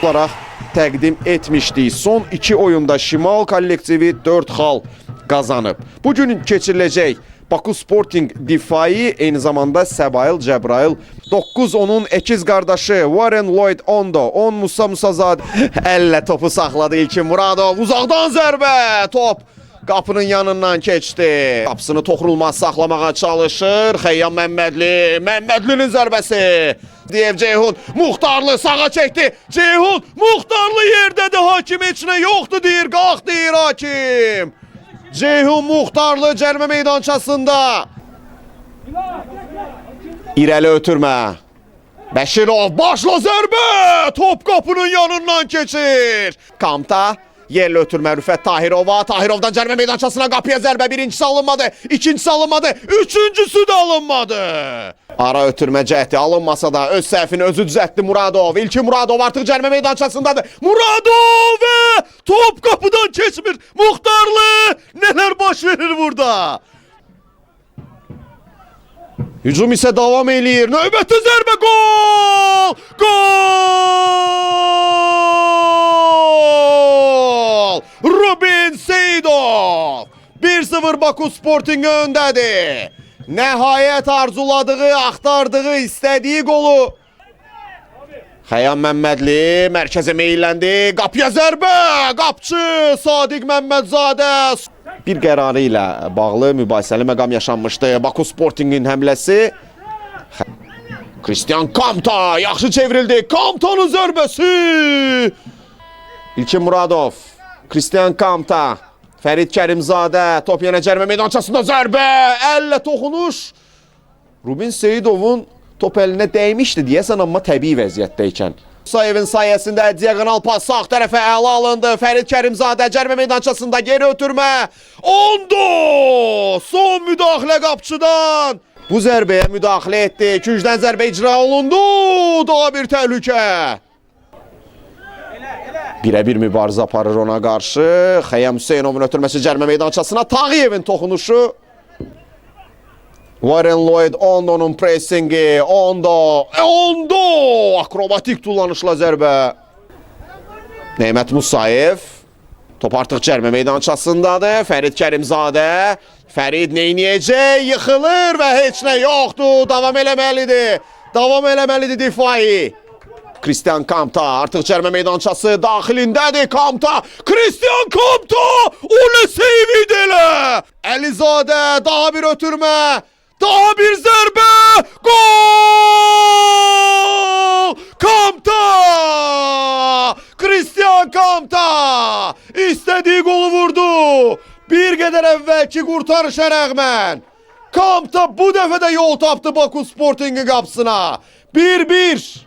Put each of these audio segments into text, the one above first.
olaraq təqdim etmişdik. Son 2 oyunda Şimal kollektivi 4 xal qazanıb. Bugün keçiriləcək Baku Sporting difai, eyni zamanda Səbail Cəbrayıl 9-10'un əkiz qardaşı Warren Lloyd 10'da 10 Musa Musazad əllə topu saxladı. İlkin Muradov uzaqdan zərbə, top qapının yanından keçdi. Qapısını Toxrulmaz saxlamağa çalışır. Xəyyam Məmmədli, Məmmədlinin zərbəsi. Diyev Ceyhun Muxtarlı sağa çəkdi. Ceyhun Muxtarlı yerdədir, hakim heç nə yoxdur deyir, qalx deyir hakim. Ceyhun Muxtarlı cərimə meydançasında. İrəli ötürmə. Bəşirov başla zərbə. Top qapının yanından keçir. Kamta yerli ötürmə Rüfət Tahirova. Tahirovdan cərimə meydançasına, qapıya zərbə. Birincisi alınmadı, ikincisi alınmadı, üçüncüsü də alınmadı. Ara ötürmə cəhdi alınmasa da öz səhvini özü düzəltdi Muradov. İlkin Muradov artıq cərimə meydançasındadır. Muradov və top qapıdan keçmir. Muxtarlı nələr baş verir burada? Hücum isə davam eləyir. Növbəti zərbə, gol! Gol! Rubin Seyidov 1-0 Baku Sporting öndədir. Nəhayət arzuladığı, axtardığı, istədiyi qolu. Xəyyam Məmmədli mərkəzə meyilləndi. Qapıya zərbə! Qapçı Sadiq Məmmədzadə. Bir qərarı ilə bağlı mübahisəli məqam yaşanmışdı. Baku Sportingin həmləsi. Christian Kamta yaxşı çevrildi. Kamtanın zərbəsi. İlkin Muradov. Christian Kamta. Fərid Kərimzadə. Top yenə cərimə meydançasında zərbə. Əllə toxunuş. Rubin Seyidovun top əlinə dəymişdi deyəsən, amma təbii vəziyyətdəykən. Musayevin sayəsində diagonal pas sağ tərəfə əla alındı. Fərid Kərimzadə cərimə meydançasında geri ötürmə. Ondo! Son müdaxilə qapçıdan. Bu zərbəyə müdaxilə etdi. Küncdən zərbə icra olundu. Daha bir təhlükə. Birə-bir mübarizə aparır ona qarşı. Xəyyam Hüseynovun ötürməsi cərimə meydançasına. Tağıyevin toxunuşu. Warren Lloyd Ondo'nun pressingi. Ondo akrobatik tullanışla zərbə. Neymət Musayev. Top artıq cərimə meydançasındadır. Fərid Kərimzadə. Fərid neyniyəcək? Yıxılır və heç nə yoxdur. Davam eləməlidir. Davam eləməlidir difai. Christian Kamta artıq cərimə meydançası daxilindədir. Kamta. Christian Kamta. O nə seyvid elə. Əlizadə daha bir ötürmə. Daha bir zərbə! Gol! Kamta! Christian Kamta! İstədiyi qolu vurdu. Bir qədər əvvəlki qurtarışa rəğmən. Kamta bu dəfə də yol tapdı Baku Sportingin qapısına. 1-1.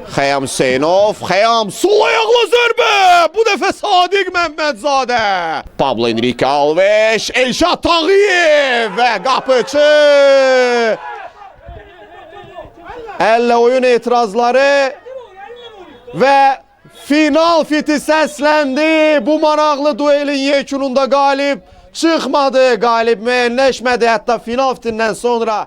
Xəyyam Hüseynov. Xəyyam sol ayaqla zərbə. Bu dəfə Sadiq Məmmədzadə. Pablo Enrique Alves. Elşad Tağıyev və qapıcı. Əllə oyun etirazları və final fiti səsləndi. Bu maraqlı duelin yekununda qalib çıxmadı. Qalib müəyyənləşmədi. Hətta final fitindən sonra